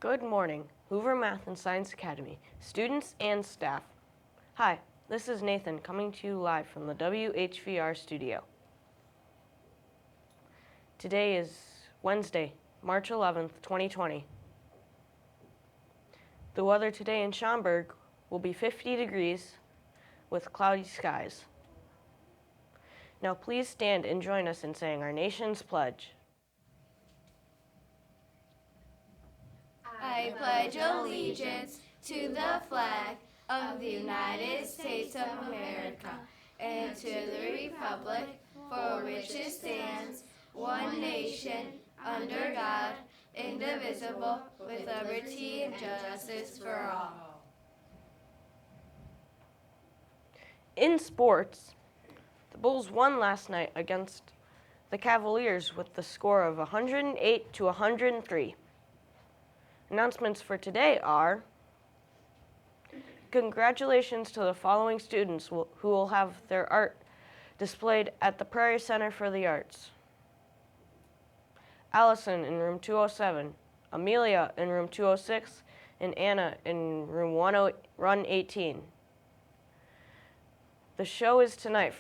Good morning, Hoover Math and Science Academy, students and staff. Hi, this is Nathan coming to you live from the WHVR studio. Today is Wednesday, March 11th, 2020. The weather today in Schaumburg will be 50 degrees with cloudy skies. Now please stand and join us in saying our nation's pledge. I pledge allegiance to the flag of the United States of America and to the republic for which it stands, one nation, under God, indivisible, with liberty and justice for all. In sports, the Bulls won last night against the Cavaliers with the score of 108 to 103. Announcements for today are: congratulations to the following students who will have their art displayed at the Prairie Center for the Arts. Allison in room 207, Amelia in room 206, and Anna in room 118. The show is tonight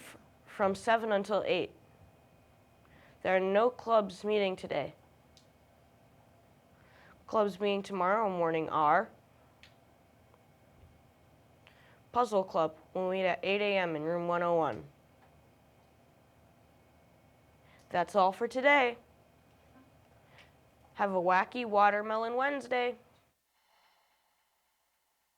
from 7 until 8. There are no clubs meeting today. Clubs meeting tomorrow morning are: Puzzle Club will meet at 8 a.m. in room 101. That's all for today. Have a wacky Watermelon Wednesday.